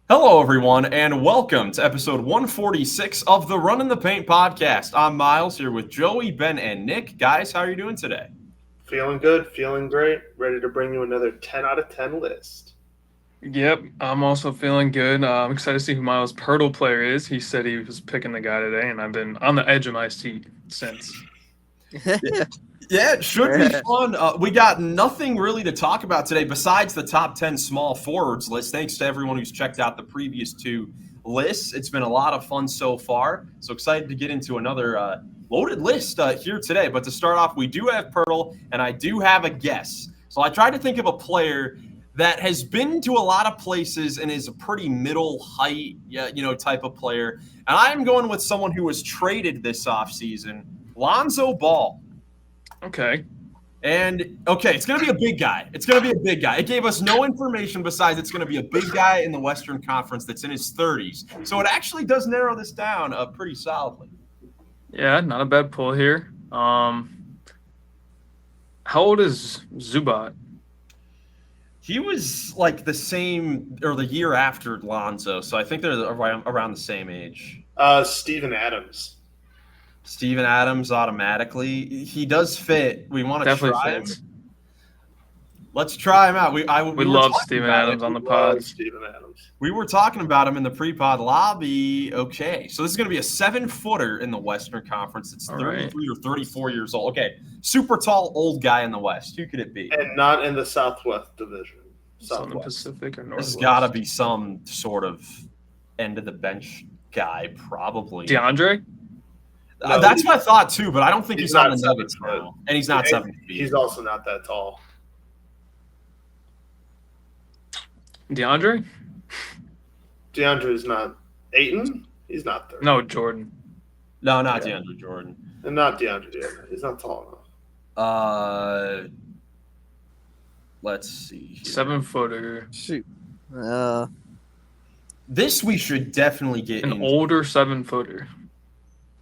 Hello, everyone, and welcome to episode 146 of the Run in the Paint podcast. I'm Miles here with Joey, Ben, and Nick. Guys, how are you doing today? Feeling good, feeling great, ready to bring you another 10 out of 10 list. Yep, I'm also feeling good. I'm excited to see who Miles' POELTL player is. He said he was picking the guy today, and I've been on the edge of my seat since. Yeah, it should be fun. We got nothing really to talk about today besides the top 10 small forwards list. Thanks to everyone who's checked out the previous two lists. It's been a lot of fun so far. So excited to get into another loaded list here today. But to start off, we do have POELTL, and I do have a guess. So I tried to think of a player that has been to a lot of places and is a pretty middle height, type of player. And I'm going with someone who was traded this offseason, Lonzo Ball. Okay. And, it's going to be a big guy. It gave us no information besides it's going to be a big guy in the Western Conference that's in his 30s. So it actually does narrow this down pretty solidly. Yeah, not a bad pull here. How old is Zubac? He was like the same or the year after Lonzo, so I think they're around the same age. Steven Adams. Steven Adams automatically. He does fit. We want to Definitely try fits. him. Let's try him out. We love Steven Adams on the pod. Steven Adams. We were talking about him in the pre-pod lobby. Okay, so this is going to be a 7-footer in the Western Conference. It's 33 or 34 years old. Okay, super tall old guy in the West. Who could it be? And not in the Southwest Division. Southern Pacific or This Northwest. has got to be some sort of end of the bench guy, probably. DeAndre? No, that's my thought too, but I don't think he's on the Nuggets now, and he's not 7 feet. He's also not that tall. DeAndre? DeAndre's not Ayton. He's not 30. No, Jordan. No, not DeAndre Jordan. And not DeAndre either. He's not tall enough. Let's see. 7-footer. Shoot. This we should definitely get an older 7-footer.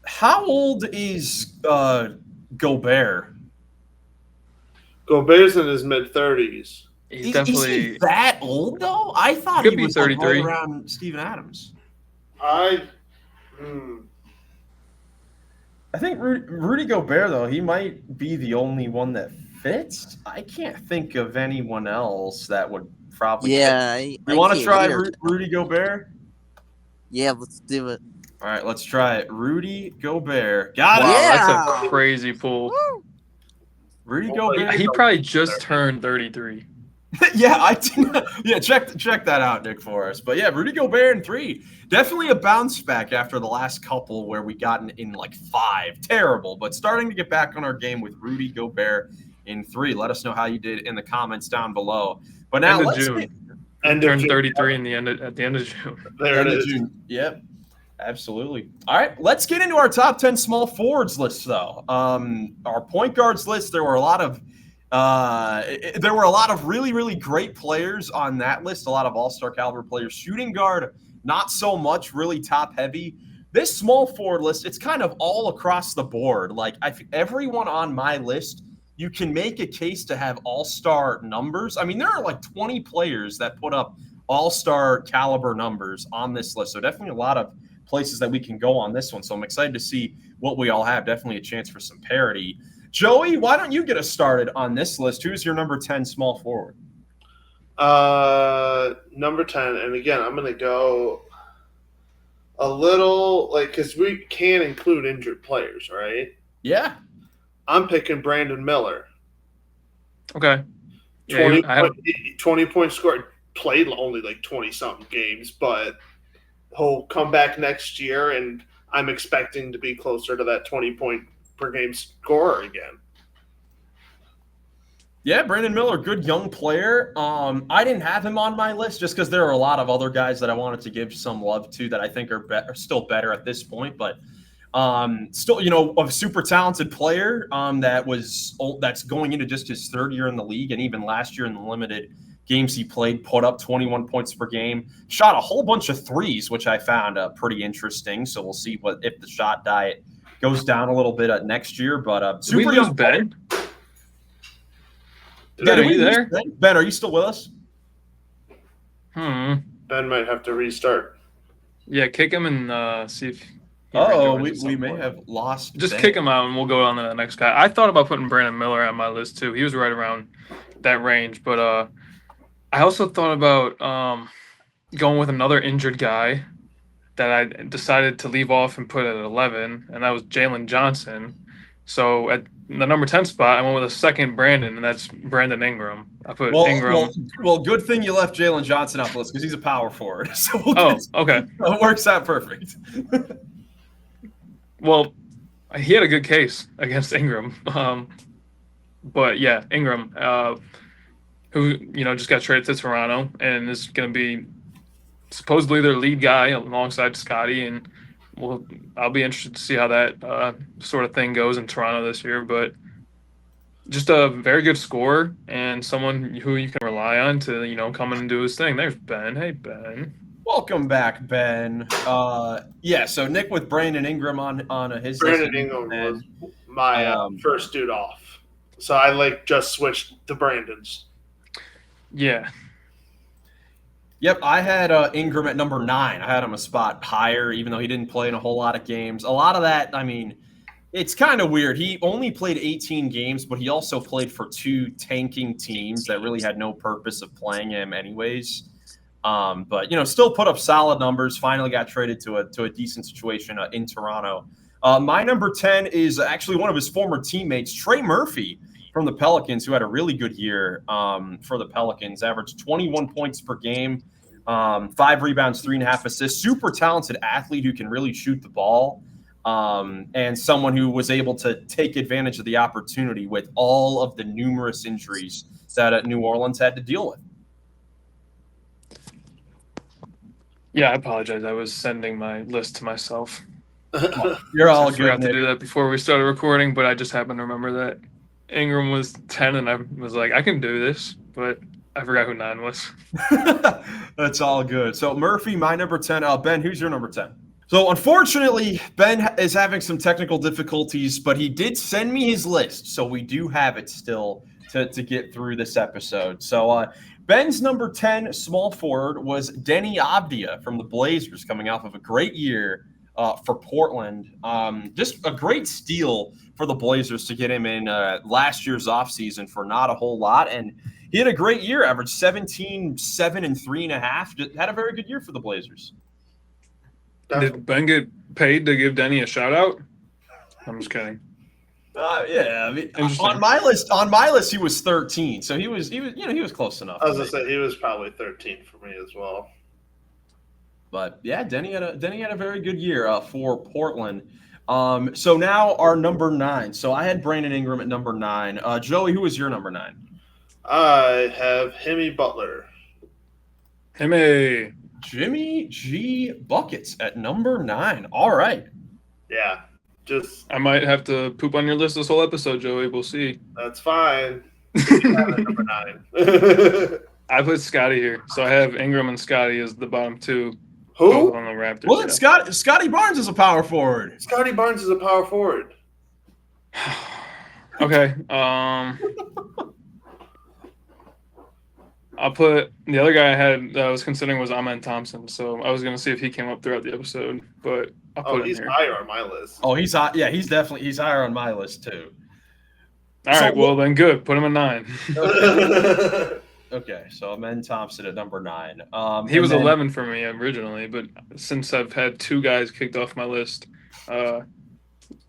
How old is Gobert? Gobert's in his mid-30s. He's definitely is he that old though? I thought he was 33 right around Steven Adams. I think Rudy Gobert though, he might be the only one that fits. I can't think of anyone else that would probably. Yeah, you want to try Rudy Gobert? Yeah, let's do it. All right, let's try it. Rudy Gobert. Got it. Wow, that's a crazy pull. Woo! Rudy Gobert. He probably just turned 33. Yeah, I did. Yeah, check that out, Nick, for us. But yeah, Rudy Gobert in 3. Definitely a bounce back after the last couple where we got in like 5. Terrible, but starting to get back on our game with Rudy Gobert in 3. Let us know how you did in the comments down below. But now end of let's June. Turned 33 at the end of June. There it is. June. Yep. Absolutely. All right, let's get into our top 10 small forwards list, though. Our point guards list, there were a lot of really, really great players on that list, a lot of all-star caliber players. Shooting guard, not so much, really top-heavy. This small forward list, it's kind of all across the board. Like, I think everyone on my list, you can make a case to have all-star numbers. I mean, there are like 20 players that put up all-star caliber numbers on this list, so definitely a lot of places that we can go on this one. So I'm excited to see what we all have. Definitely a chance for some parity. Joey, why don't you get us started on this list? Who's your number 10 small forward? Number 10, and again, I'm going to go a little, because we can include injured players, right? Yeah. I'm picking Brandon Miller. Okay. 20 points scored. Played only like 20-something games, but he'll come back next year, and I'm expecting to be closer to that 20-point-per-game scorer again. Yeah, Brandon Miller, good young player. I didn't have him on my list just because there are a lot of other guys that I wanted to give some love to that I think are still better at this point. But still, a super talented player that's going into just his 3rd year in the league, and even last year in the limited games he played, put up 21 points per game, shot a whole bunch of threes, which I found pretty interesting. So we'll see if the shot diet goes down a little bit next year. But super. Did we lose Ben? Are you there? Ben, are you still with us? I Ben might have to restart. Yeah, kick him and see if he Oh, rejoins at we some may point. have lost. Just Ben. kick him out and we'll go on to the next guy. I thought about putting Brandon Miller on my list too. He was right around that range, but I also thought about going with another injured guy that I decided to leave off and put at 11, and that was Jalen Johnson. So at the number 10 spot, I went with a second Brandon, and that's Brandon Ingram. I put Ingram. Well, good thing you left Jalen Johnson off the list because he's a power forward. So okay. It works out perfect. Well, he had a good case against Ingram. But yeah, Ingram, who just got traded to Toronto and is going to be supposedly their lead guy alongside Scotty, and I'll be interested to see how that sort of thing goes in Toronto this year. But just a very good scorer and someone who you can rely on to come in and do his thing. There's Ben. Hey, Ben. Welcome back, Ben. So Nick with Brandon Ingram on his Brandon Ingram was my first dude off, so I just switched to Brandon's. Yeah. Yep, I had Ingram at number 9. I had him a spot higher, even though he didn't play in a whole lot of games. A lot of that, I mean, it's kind of weird. He only played 18 games, but he also played for 2 tanking teams that really had no purpose of playing him anyways. But still put up solid numbers. Finally got traded to a decent situation in Toronto. My number 10 is actually one of his former teammates, Trey Murphy from the Pelicans, who had a really good year for the Pelicans. Averaged 21 points per game, 5 rebounds, 3.5 assists. Super talented athlete who can really shoot the ball, and someone who was able to take advantage of the opportunity with all of the numerous injuries that New Orleans had to deal with. Yeah, I apologize. I was sending my list to myself. You're all I good. forgot to do that before we started recording, but I just happened to remember that Ingram was 10, and I was like, I can do this, but I forgot who 9 was. That's all good. So Murphy, my number 10. Ben, who's your number 10? So unfortunately, Ben is having some technical difficulties, but he did send me his list, so we do have it still to get through this episode. So Ben's number 10 small forward was Deni Avdija from the Blazers, coming off of a great year for Portland. Just a great steal for the Blazers to get him in last year's offseason for not a whole lot. And he had a great year, averaged 17, 7, and 3.5. Had a very good year for the Blazers. Did Ben get paid to give Deni a shout out? I'm just kidding. Yeah, I mean, on my list, he was 13, so he was close enough. As I said, he was probably 13 for me as well. But yeah, Deni had a very good year for Portland. So now our number 9. So I had Brandon Ingram at number 9. Joey, who was your number 9? I have Jimmy Butler. Jimmy G Buckets at number 9. All right. Yeah. I might have to poop on your list this whole episode, Joey. We'll see. That's fine. Number 9. I put Scotty here, so I have Ingram and Scotty as the bottom 2. Who? On the Raptors. Well, Scotty Barnes is a power forward. Scotty Barnes is a power forward. Okay. I'll put the other guy I was considering was Amen Thompson, so I was going to see if he came up throughout the episode, but I'll put him he's here. higher on my list. Oh, he's higher on my list too. All right, well then good. Put him at 9. Okay, so Amen Thompson at number 9. He was 11 for me originally, but since I've had 2 guys kicked off my list,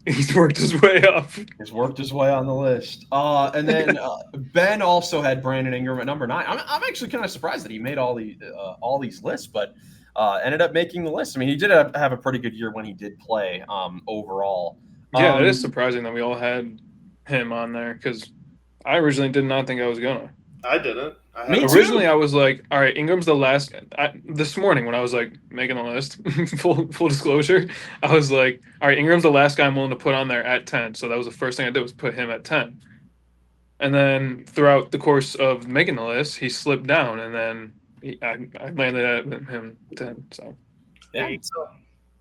he's worked his way up. He's worked his way on the list. And then Ben also had Brandon Ingram at number 9. I'm actually kind of surprised that he made all these lists, but ended up making the list. I mean, he did have a pretty good year when he did play overall. Yeah, it is surprising that we all had him on there because I originally did not think I was going to. I didn't. Originally, I was like, all right, Ingram's the last. This morning when I was like making the list, full disclosure, I was like, all right, Ingram's the last guy I'm willing to put on there at 10. So that was the first thing I did was put him at 10. And then throughout the course of making the list, he slipped down, and then I landed at him 10. So yeah,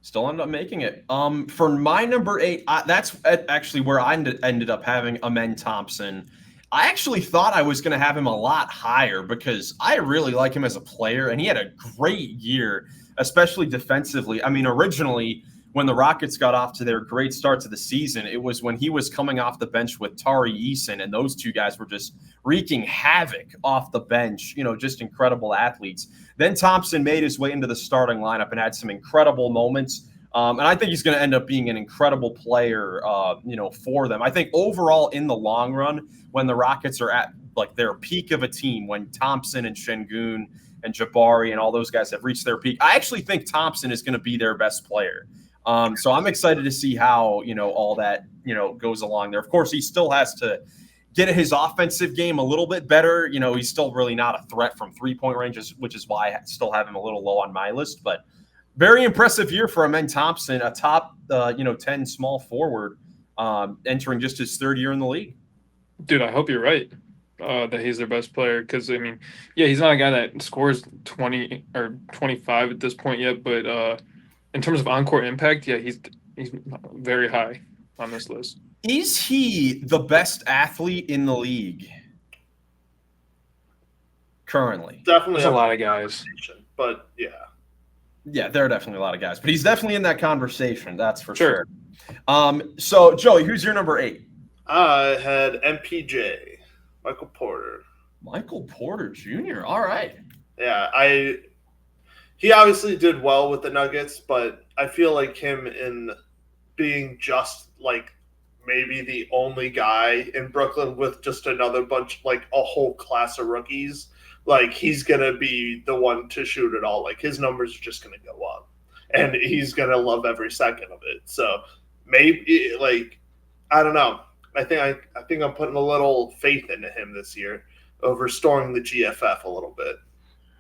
still ended up making it. For my number 8, that's actually where I ended up having Amen Thompson. I actually thought I was going to have him a lot higher because I really like him as a player, and he had a great year, especially defensively. I mean, originally, when the Rockets got off to their great start to the season, it was when he was coming off the bench with Tari Eason, and those two guys were just wreaking havoc off the bench, just incredible athletes. Then Thompson made his way into the starting lineup and had some incredible moments. And I think he's going to end up being an incredible player, for them. I think overall in the long run, when the Rockets are at like their peak of a team, when Thompson and Şengün and Jabari and all those guys have reached their peak, I actually think Thompson is going to be their best player. So I'm excited to see how, all that, goes along there. Of course, he still has to get his offensive game a little bit better. He's still really not a threat from 3-point ranges, which is why I still have him a little low on my list. But very impressive year for Amen Thompson, a top, 10 small forward, entering just his third year in the league. Dude, I hope you're right that he's their best player because, he's not a guy that scores 20 or 25 at this point yet, but in terms of on-court impact, he's very high on this list. Is he the best athlete in the league currently? Definitely There's a lot of guys. But yeah. Yeah, there are definitely a lot of guys, but he's definitely in that conversation. That's for sure. So, Joey, who's your number 8? I had MPJ, Michael Porter. Michael Porter Jr. All right. Yeah, he obviously did well with the Nuggets, but I feel like him in being just like maybe the only guy in Brooklyn with just another bunch, like a whole class of rookies, like he's going to be the one to shoot it all. Like his numbers are just going to go up and he's going to love every second of it. So maybe I don't know. I think I'm putting a little faith into him this year of restoring the GFF a little bit.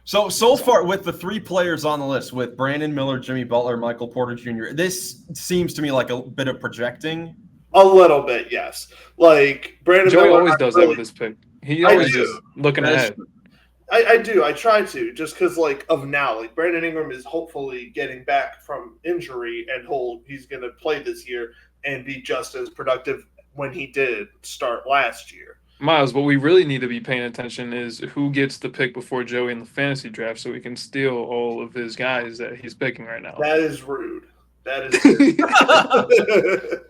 So far with the 3 players on the list, with Brandon Miller, Jimmy Butler, Michael Porter Jr., this seems to me like a bit of projecting. A little bit, yes. Like Brandon Joey Miller always does that with his pick. He always is looking ahead. I do. I try to, just because of now. Like Brandon Ingram is hopefully getting back from injury, and he's going to play this year and be just as productive when he did start last year. Miles, what we really need to be paying attention is who gets the pick before Joey in the fantasy draft so we can steal all of his guys that he's picking right now. That is rude. That is rude.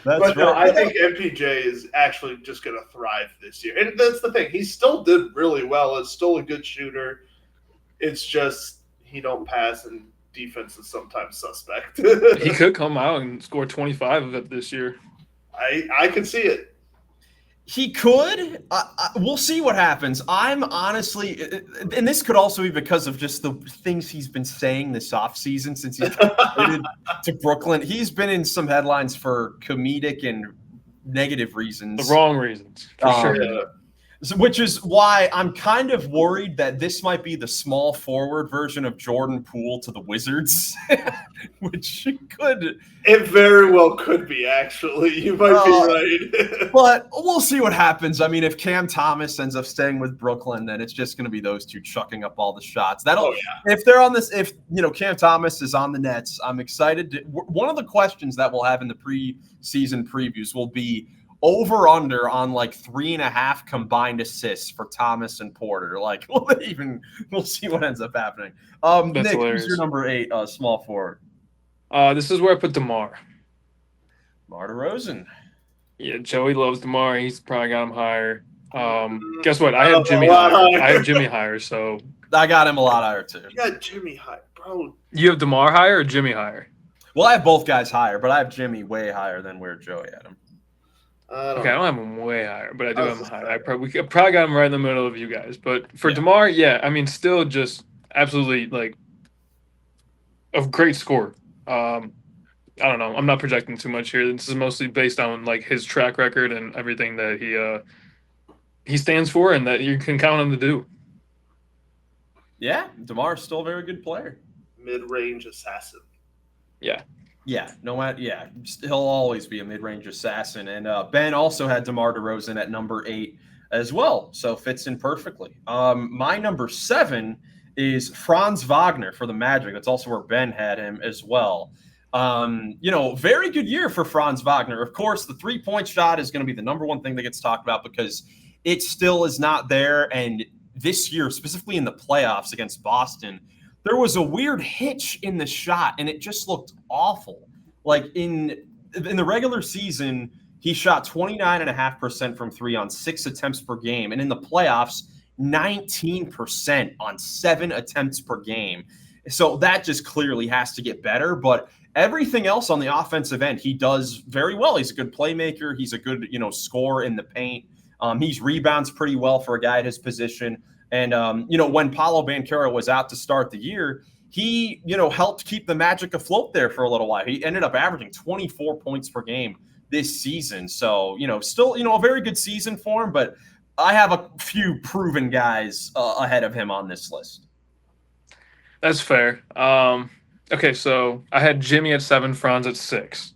But no, I think MPJ is actually just going to thrive this year. And that's the thing. He still did really well. It's still a good shooter. It's just he don't pass, and defense is sometimes suspect. He could come out and score 25 of it this year. I can see it. He could. We'll see what happens. I'm honestly, and this could also be because of just the things he's been saying this offseason since he's traded to Brooklyn. He's been in some headlines for comedic and negative reasons. The wrong reasons, for sure. Yeah. Which is why I'm kind of worried that this might be the small forward version of Jordan Poole to the Wizards, which could. It very well could be, actually. You might be right. But we'll see what happens. I mean, if Cam Thomas ends up staying with Brooklyn, then it's just going to be those two chucking up all the shots. If they're on this, if Cam Thomas is on the Nets, I'm excited. One of the questions that we'll have in the preseason previews will be over under on 3.5 combined assists for Thomas and Porter. We'll see what ends up happening. Nick, hilarious. Who's your number 8 small forward? This is where I put DeMar. DeMar DeRozan. Yeah, Joey loves DeMar. He's probably got him higher. Guess what? I have Jimmy higher. I have Jimmy higher, so I got him a lot higher too. You got Jimmy higher, bro. You have DeMar higher or Jimmy higher? Well, I have both guys higher, but I have Jimmy way higher than where Joey had him. I don't have him way higher, but I do have him higher. We probably got him right in the middle of you guys. But for DeMar, still just absolutely a great score. I don't know. I'm not projecting too much here. This is mostly based on his track record and everything that he stands for and that you can count on to do. Yeah, DeMar's still a very good player. Mid-range assassin. Yeah. Yeah, he'll always be a mid-range assassin. And Ben also had DeMar DeRozan at number 8 as well, so fits in perfectly. My number 7 is Franz Wagner for the Magic. That's also where Ben had him as well. Very good year for Franz Wagner. Of course, the 3-point shot is going to be the number one thing that gets talked about because it still is not there. And this year, specifically in the playoffs against Boston, there was a weird hitch in the shot, and it just looked awful. Like in the regular season, he shot 29.5% from three on 6 attempts per game. And in the playoffs, 19% on 7 attempts per game. So that just clearly has to get better. But everything else on the offensive end, he does very well. He's a good playmaker. He's a good, scorer in the paint. He's rebounds pretty well for a guy at his position. And, when Paolo Banchero was out to start the year, he, helped keep the Magic afloat there for a little while. He ended up averaging 24 points per game this season. So, still, a very good season for him. But I have a few proven guys ahead of him on this list. That's fair. Okay, so I had Jimmy at 7, Franz at 6.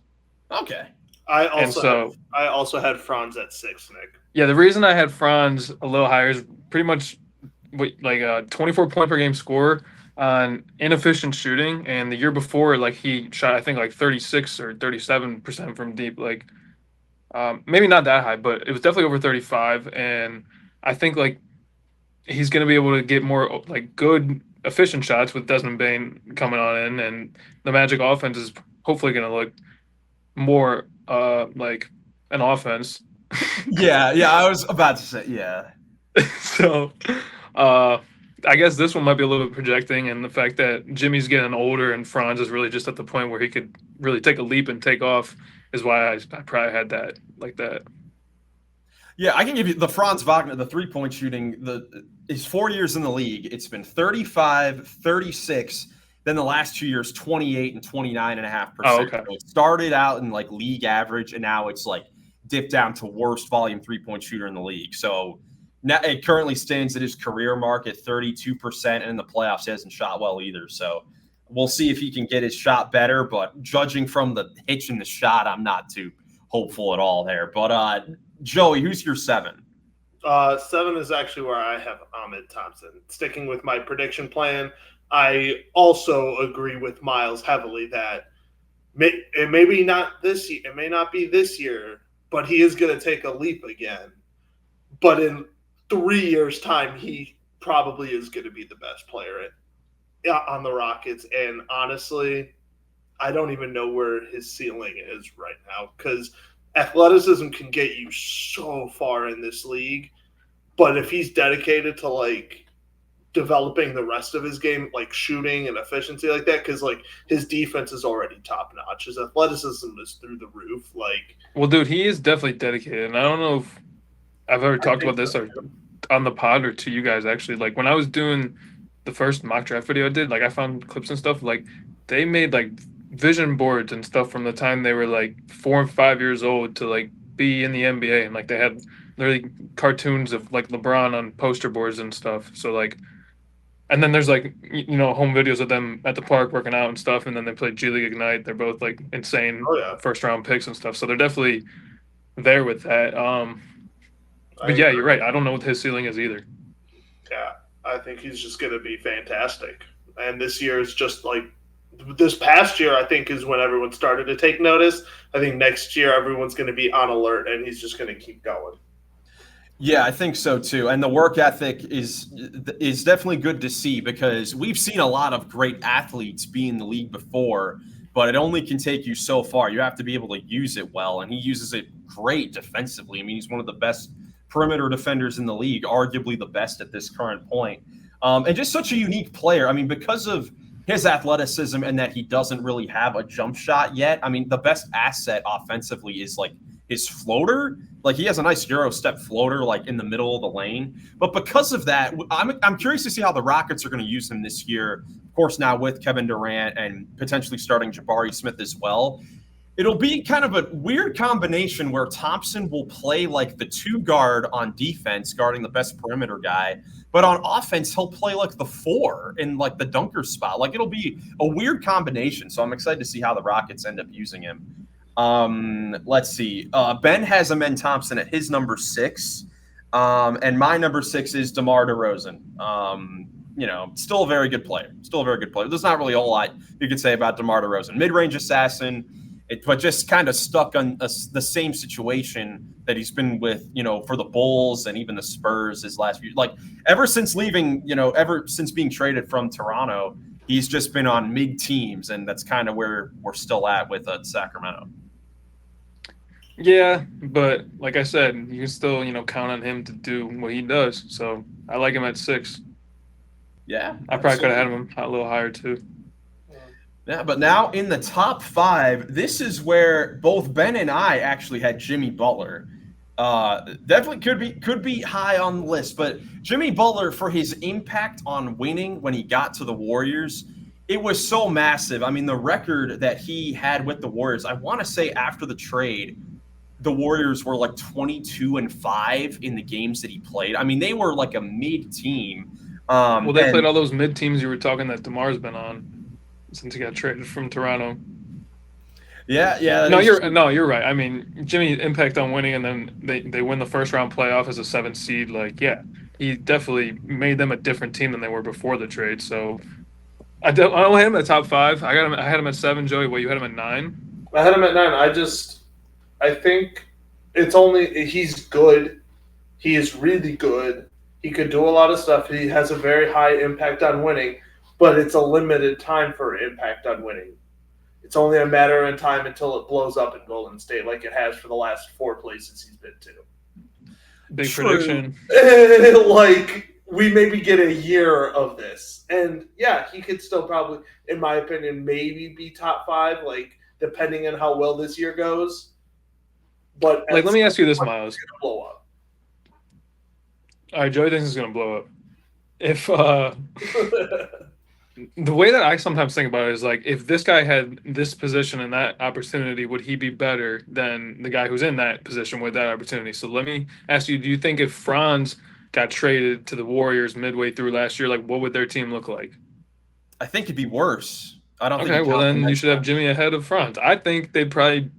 Okay. I also had Franz at 6, Nick. Yeah, the reason I had Franz a little higher is pretty much like a 24 point per game scorer on inefficient shooting. And the year before, like he shot, I think like 36 or 37% from deep. Like maybe not that high, but it was definitely over 35. And I think like he's going to be able to get more like good efficient shots with Desmond Bane coming on in, and the Magic offense is hopefully going to look more like an offense. Yeah, I was about to say, yeah. So I guess this one might be a little bit projecting, and the fact that Jimmy's getting older and Franz is really just at the point where he could really take a leap and take off is why I probably had that like that. Yeah, I can give you the Franz Wagner, the three-point shooting, is 4 years in the league. It's been 35, 36, then the last 2 years, 28 and 29.5%. Oh, okay. So it started out in like league average, and now it's like dipped down to worst volume three-point shooter in the league. So now it currently stands at his career mark at 32%, and in the playoffs he hasn't shot well either. So we'll see if he can get his shot better, but judging from the hitch in the shot, I'm not too hopeful at all there. But Joey, who's your 7? 7 is actually where I have Ahmed Thompson. Sticking with my prediction plan, I also agree with Miles heavily that it may be not this year, it may not be this year, but he is going to take a leap again. But in 3 years' time, he probably is going to be the best player on the Rockets. And honestly, I don't even know where his ceiling is right now, because athleticism can get you so far in this league. But if he's dedicated to like developing the rest of his game, like shooting and efficiency like that, because like his defense is already top notch, his athleticism is through the roof. Like, well, dude, he is definitely dedicated, and I don't know if I've ever talked about this or on the pod or to you guys actually. Like when I was doing the first mock draft video I did, like I found clips and stuff. Like they made like vision boards and stuff from the time they were like 4 and 5 years old to like be in the NBA, and like they had literally cartoons of like LeBron on poster boards and stuff. So like, and then there's like home videos of them at the park working out and stuff, and then they play G League Ignite. They're both like insane first round picks and stuff. So they're definitely there with that. But yeah, you're right. I don't know what his ceiling is either. Yeah, I think he's just going to be fantastic. And this year is just like this past year, I think, is when everyone started to take notice. I think next year everyone's going to be on alert, and he's just going to keep going. Yeah, I think so too. And the work ethic is definitely good to see, because we've seen a lot of great athletes be in the league before, but it only can take you so far. You have to be able to use it well, and he uses it great defensively. I mean, he's one of the best perimeter defenders in the league, arguably the best at this current point. And just such a unique player. I mean, because of his athleticism and that he doesn't really have a jump shot yet, I mean, the best asset offensively is like his floater. Like he has a nice Euro step floater like in the middle of the lane. But because of that, I'm curious to see how the Rockets are going to use him this year. Of course, now with Kevin Durant and potentially starting Jabari Smith as well. It'll be kind of a weird combination where Thompson will play like the 2 guard on defense, guarding the best perimeter guy. But on offense, he'll play like the 4 in like the dunker spot. Like it'll be a weird combination. So I'm excited to see how the Rockets end up using him. Let's see. Ben has Amen Thompson at his number 6. And my number 6 is DeMar DeRozan. Still a very good player. There's not really a whole lot you could say about DeMar DeRozan. Mid-range assassin. But just kind of stuck on the same situation that he's been with, for the Bulls and even the Spurs his last few, like ever since leaving, ever since being traded from Toronto, he's just been on mid teams, and that's kind of where we're still at with Sacramento. Yeah, but like I said, you can still, count on him to do what he does. So I like him at 6. Yeah. I probably could have had him a little higher too. Yeah, but now in the top 5, this is where both Ben and I actually had Jimmy Butler. Definitely could be high on the list, but Jimmy Butler, for his impact on winning when he got to the Warriors, it was so massive. I mean, the record that he had with the Warriors, I want to say after the trade, the Warriors were like 22-5 in the games that he played. I mean, they were like a mid team. Well, they played all those mid teams you were talking that DeMar's been on since he got traded from Toronto. Yeah. No, you're right. I mean, Jimmy's impact on winning, and then they win the first round playoff as a 7th seed. Like, yeah, he definitely made them a different team than they were before the trade. So I don't have him at top 5. I had him at 7. Joey, what, you had him at 9? I had him at 9. I think he's good. He is really good. He could do a lot of stuff. He has a very high impact on winning, but it's a limited time for impact on winning. It's only a matter of time until it blows up in Golden State like it has for the last 4 places he's been to. Big prediction. Like, we maybe get a year of this. And, yeah, he could still probably, in my opinion, maybe be top 5, like, depending on how well this year goes. But let me ask you this, Miles. It's gonna blow up. All right, Joey thinks it's going to blow up. If the way that I sometimes think about it is like, if this guy had this position and that opportunity, would he be better than the guy who's in that position with that opportunity? So let me ask you, do you think if Franz got traded to the Warriors midway through last year, like what would their team look like? I think it'd be worse. I don't think. Okay, well then you should have Jimmy ahead of Franz. I think they'd probably.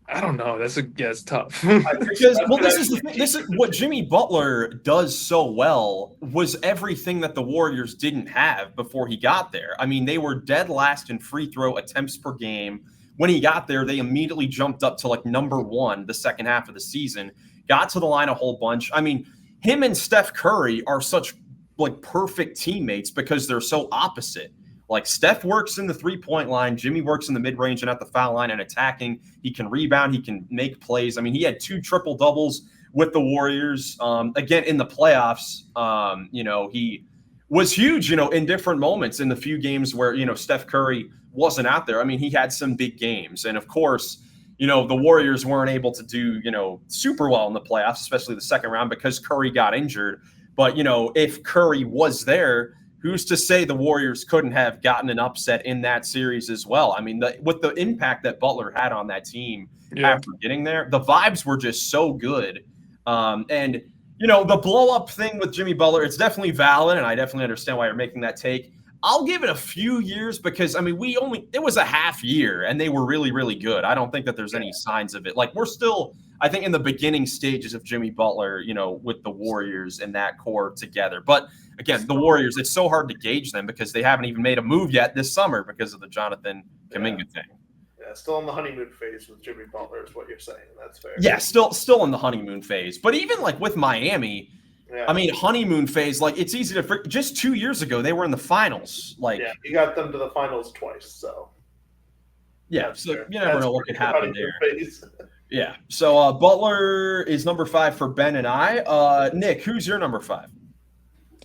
I don't know. It's tough. Because this is what Jimmy Butler does so well was everything that the Warriors didn't have before he got there. I mean, they were dead last in free throw attempts per game. When he got there, they immediately jumped up to like number 1 the second half of the season, got to the line a whole bunch. I mean, him and Steph Curry are such like perfect teammates because they're so opposite. Like Steph works in the 3-point line, Jimmy works in the mid-range and at the foul line and attacking. He can rebound, he can make plays. I mean, he had 2 triple-doubles with the Warriors. Again, in the playoffs, he was huge, in different moments in the few games where, Steph Curry wasn't out there. I mean, he had some big games. And of course, the Warriors weren't able to do, super well in the playoffs, especially the second round because Curry got injured. But, if Curry was there, who's to say the Warriors couldn't have gotten an upset in that series as well? I mean, with the impact that Butler had on that team after getting there, the vibes were just so good. And, the blow-up thing with Jimmy Butler, it's definitely valid, and I definitely understand why you're making that take. I'll give it a few years because, I mean, it was a half year, and they were really, really good. I don't think that there's any signs of it. Like, we're still, I think, in the beginning stages of Jimmy Butler, with the Warriors and that core together. But, again, the Warriors, it's so hard to gauge them because they haven't even made a move yet this summer because of the Jonathan Kuminga thing. Yeah, still in the honeymoon phase with Jimmy Butler is what you're saying. That's fair. Yeah, still in the honeymoon phase. But even, like, with Miami – yeah. I mean, honeymoon phase, like, it's easy to – just 2 years ago, they were in the finals. Like, yeah, you got them to the finals twice, so. Yeah, so you never know what could happen there. Yeah, so Butler is number 5 for Ben and I. Nick, who's your number 5?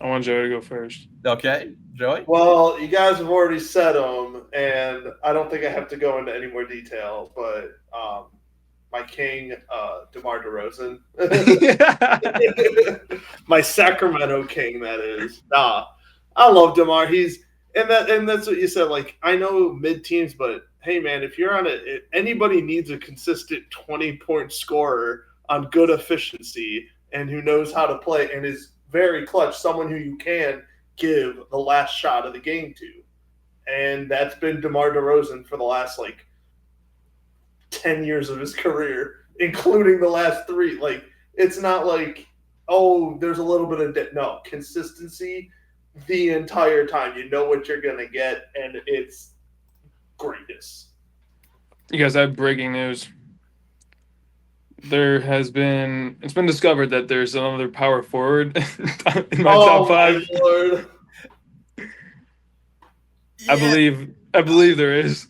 I want Joey to go first. Okay, Joey? Well, you guys have already said them, and I don't think I have to go into any more detail, but my king, DeMar DeRozan. My Sacramento king, that is. I love DeMar. And that's what you said. Like, I know mid-teams, but hey, man, if you're if anybody needs a consistent 20-point scorer on good efficiency and who knows how to play and is very clutch, someone who you can give the last shot of the game to. And that's been DeMar DeRozan for the last, 10 years of his career, including the last 3. Like, it's not like, oh, there's a little bit of no, consistency the entire time. You know what you're going to get, and it's greatness. You guys have breaking news. it's been discovered that there's another power forward in my top 5. My Lord. I believe there is.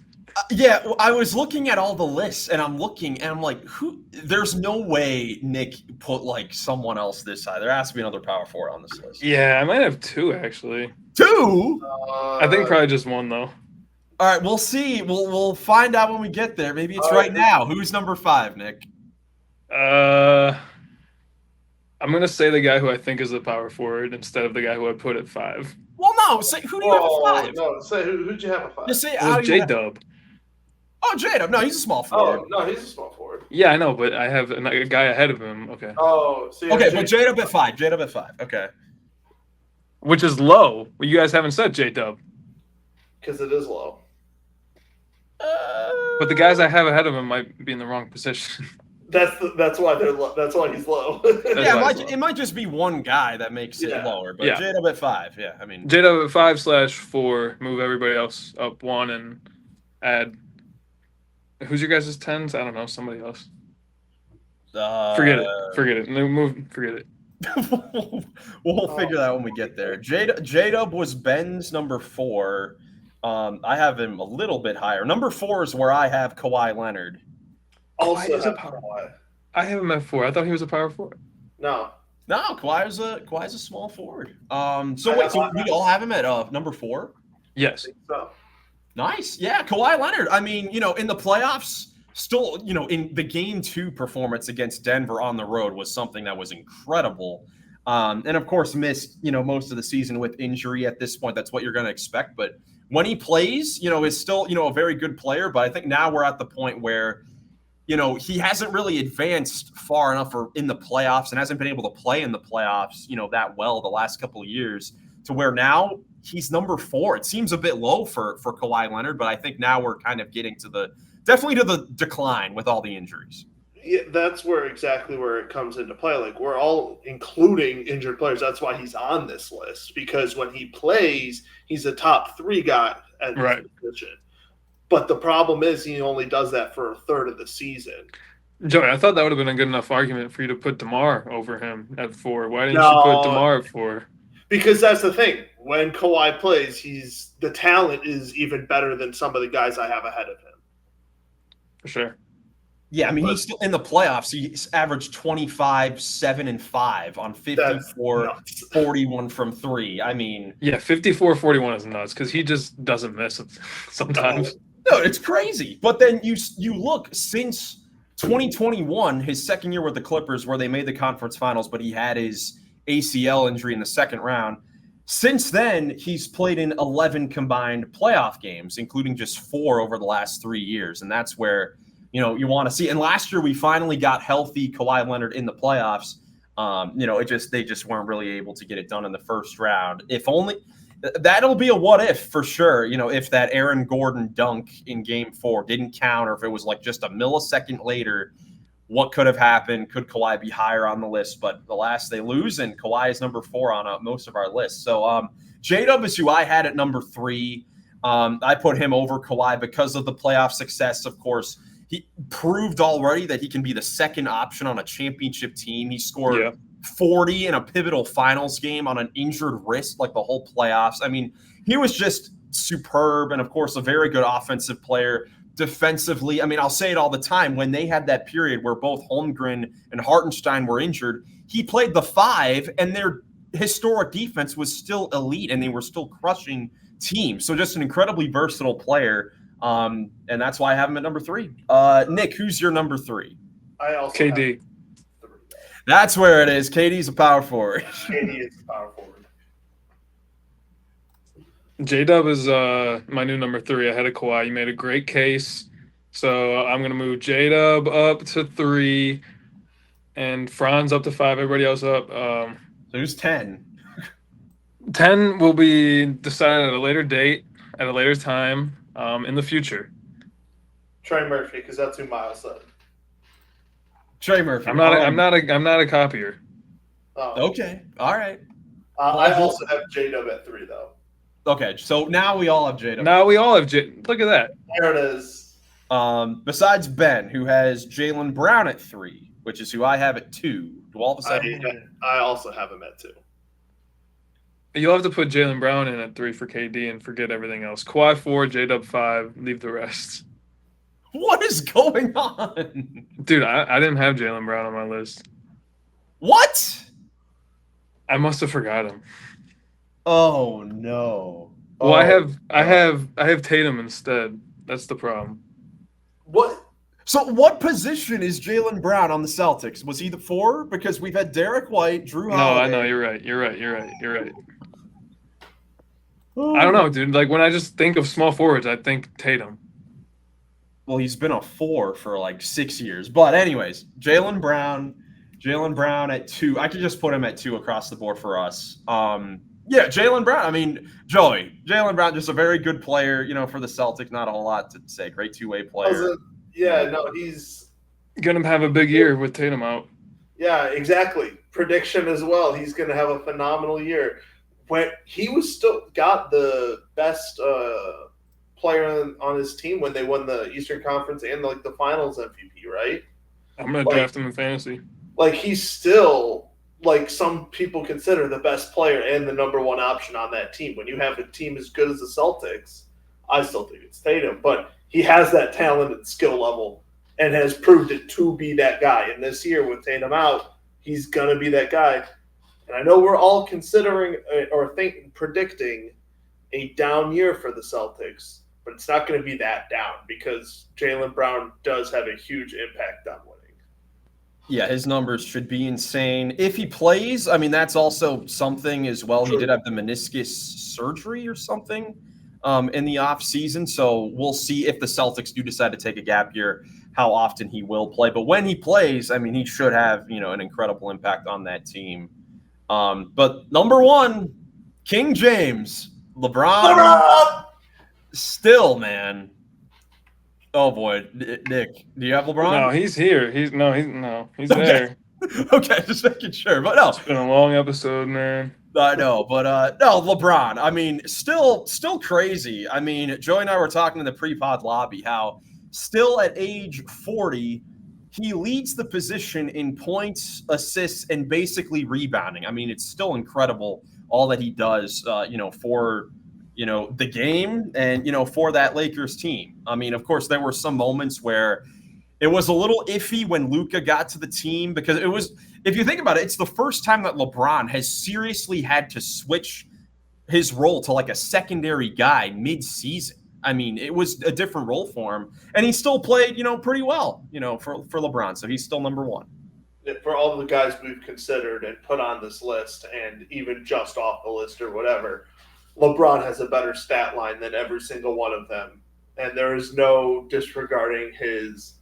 Yeah, I was looking at all the lists, and I'm like, who? There's no way Nick put like someone else this high. There has to be another power forward on this list. Yeah, I might have 2 actually. 2? I think probably just 1 though. All right, we'll see. We'll find out when we get there. Maybe it's right now. Who's number 5, Nick? I'm gonna say the guy who I think is the power forward instead of the guy who I put at 5. Well, no. Say who do you have at 5? No, say who'd you have at 5? Just say It was J-Dub. Oh, J-Dub. No, he's a small forward. Oh, no, he's a small forward. Yeah, I know, but I have a guy ahead of him. Okay. Oh, so okay, but J-Dub at 5. J-Dub at 5. Okay. Which is low. Well, you guys haven't said J-Dub. Because it is low. But the guys I have ahead of him might be in the wrong position. That's why they're low. That's why he's low. Yeah, it might just be one guy that makes it lower. But J-Dub at 5. Yeah, I mean J-Dub at 5/4. Move everybody else up 1 and add. Who's your guys' 10s? I don't know. Somebody else. Forget it. Forget it. We'll figure that out when we get there. J-Dub was Ben's number 4. I have him a little bit higher. Number 4 is where I have Kawhi Leonard. Also, a power. I have him at 4. I thought he was a power forward. No, Kawhi's a small forward. So we all have him at number 4. Yes. So. Nice. Yeah, Kawhi Leonard. I mean, in the playoffs, still, in the game 2 performance against Denver on the road was something that was incredible. And of course, missed, most of the season with injury at this point. That's what you're going to expect. But when he plays, is still, a very good player. But I think now we're at the point where, he hasn't really advanced far enough in the playoffs and hasn't been able to play in the playoffs, that well the last couple of years to where now he's number 4. It seems a bit low for Kawhi Leonard, but I think now we're kind of getting definitely to the decline with all the injuries. Yeah, that's exactly where it comes into play. Like, we're all including injured players. That's why he's on this list, because when he plays, he's a top 3 guy at this position. But the problem is he only does that for a third of the season. Joey, I thought that would have been a good enough argument for you to put DeMar over him at 4. Why didn't you put DeMar at 4? Because that's the thing. When Kawhi plays, the talent is even better than some of the guys I have ahead of him. For sure. Yeah, I mean, he's still in the playoffs. He's averaged 25, 7, and 5 on 54, 41 from 3. I mean, yeah, 54, 41 is nuts because he just doesn't miss it sometimes. No, it's crazy. But then you look since 2021, his second year with the Clippers, where they made the conference finals, but he had his ACL injury in the second round. Since then, he's played in 11 combined playoff games, including just 4 over the last 3 years, and that's where you want to see. And last year we finally got healthy Kawhi Leonard in the playoffs. They just weren't really able to get it done in the first round. If only that'll be a what if for sure. If that Aaron Gordon dunk in game 4 didn't count, or if it was like just a millisecond later, what could have happened? Could Kawhi be higher on the list? But alas, they lose, and Kawhi is number 4 on most of our lists. So J-Dub is who I had at number 3. I put him over Kawhi because of the playoff success, of course. He proved already that he can be the second option on a championship team. He scored 40 in a pivotal finals game on an injured wrist, like the whole playoffs. I mean, he was just superb, and of course, a very good offensive player. Defensively, I mean, I'll say it all the time. When they had that period where both Holmgren and Hartenstein were injured, he played the 5, and their historic defense was still elite, and they were still crushing teams. So just an incredibly versatile player. And that's why I have him at number 3. Nick, who's your number 3? I also KD. That's where it is. KD's a power forward. KD is a power forward. J-Dub is my new number 3 ahead of Kawhi. You made a great case. So I'm going to move J-Dub up to 3 and Franz up to 5. Everybody else up. So who's 10? 10 will be decided at a later date, at a later time. In the future, Trey Murphy, because that's who Miles said. Trey Murphy. I'm not a copier. Oh. Okay. All right. I also have J-Dub at 3, though. Okay. So now we all have J-Dub. Now we all have Look at that. There it is. Besides Ben, who has Jaylen Brown at 3. which is who I have at 2. Do all of us have him? I also have him at 2. You'll have to put Jaylen Brown in at 3 for KD and forget everything else. Kawhi 4, J-Dub 5, leave the rest. What is going on? Dude, I didn't have Jaylen Brown on my list. What? I must have forgot him. Oh no. Well, I have Tatum instead. That's the problem. What? So what position is Jaylen Brown on the Celtics? Was he the 4? Because we've had Derek White, Drew Holiday. No, I know you're right. You're right. I don't know, dude. Like when I just think of small forwards, I think Tatum. Well, he's been a 4 for like 6 years. But anyways, Jaylen Brown at 2. I could just put him at 2 across the board for us. Yeah, Jaylen Brown. I mean, Joey, Jaylen Brown, just a very good player, for the Celtics. Not a whole lot to say. Great two-way player. He's gonna have a big year with Tatum out. Yeah, exactly. Prediction as well. He's gonna have a phenomenal year. When he was still got the best player on his team when they won the Eastern Conference and the Finals MVP, right? I'm gonna draft him in fantasy. Like he's still some people consider the best player and the number 1 option on that team. When you have a team as good as the Celtics, I still think it's Tatum, but he has that talent and skill level and has proved it to be that guy. And this year with Tatum out, he's gonna be that guy. And I know we're all considering or predicting a down year for the Celtics, but it's not going to be that down because Jaylen Brown does have a huge impact on winning. Yeah, his numbers should be insane. If he plays, I mean, that's also something as well. Sure. He did have the meniscus surgery or something in the offseason, so we'll see if the Celtics do decide to take a gap year, how often he will play. But when he plays, I mean, he should have, an incredible impact on that team. But number 1, King James, LeBron. Still, man. Oh boy, Nick, do you have LeBron? No, he's here. He's okay. There. Okay, just making sure. But no, it's been a long episode, man. I know, but no, LeBron. I mean, still crazy. I mean, Joey and I were talking in the pre-pod lobby how still at age 40. He leads the position in points, assists, and basically rebounding. I mean, it's still incredible all that he does, for, the game and, for that Lakers team. I mean, of course, there were some moments where it was a little iffy when Luka got to the team because it was, if you think about it, it's the first time that LeBron has seriously had to switch his role to like a secondary guy mid-season. I mean, it was a different role for him, and he still played, pretty well, for LeBron. So he's still number 1. For all of the guys we've considered and put on this list, and even just off the list or whatever, LeBron has a better stat line than every single one of them, and there is no disregarding his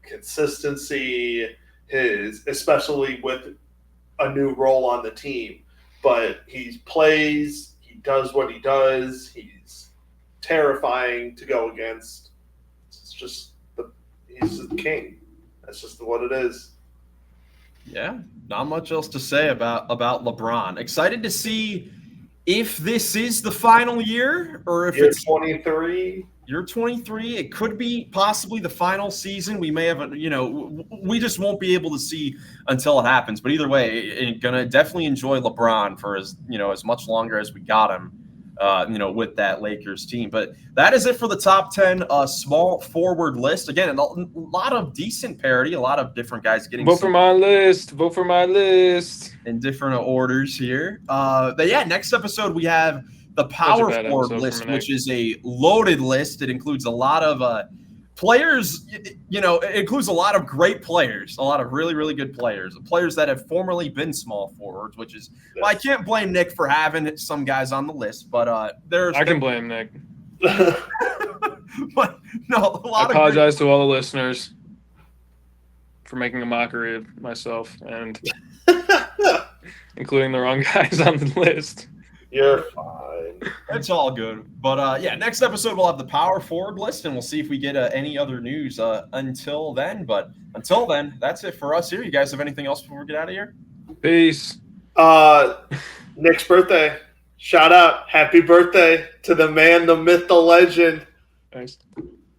consistency, especially with a new role on the team. But he plays, he does what he does, he's terrifying to go against. It's just he's the king. That's just what it is. Yeah, not much else to say about LeBron. Excited to see if this is the final year or if it's 23. You're 23. It could be possibly the final season. We may have, we just won't be able to see until it happens. But either way, gonna definitely enjoy LeBron for as much longer as we got him. With that Lakers team. But that is it for the top 10 small forward list. Again, a lot of decent parity, a lot of different guys getting Vote for my list in different orders here. But yeah, next episode we have the power forward list, which is a loaded list. It includes a lot of players, it includes a lot of great players, a lot of really, really good players that have formerly been small forwards, which is, well, I can't blame Nick for having some guys on the list, but I can blame Nick. But no, I apologize to all the listeners for making a mockery of myself and including the wrong guys on the list. You're fine. It's all good. But yeah, next episode we'll have the power forward list, and we'll see if we get any other news until then. But until then, that's it for us here. You guys have anything else before we get out of here? Peace. Nick's birthday. Shout out. Happy birthday to the man, the myth, the legend. Thanks.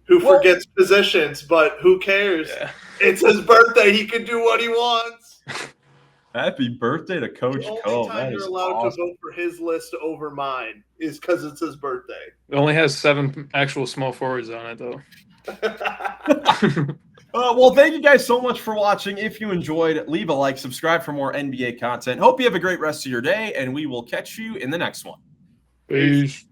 who forgets positions, but who cares? Yeah. It's his birthday. He can do what he wants. Happy birthday to Coach The Co. only time That you're is allowed awesome. to vote for his list over mine is because it's his birthday. It only has 7 actual small forwards on it, though. Well, thank you guys so much for watching. If you enjoyed, leave a like, subscribe for more NBA content. Hope you have a great rest of your day, and we will catch you in the next one. Peace.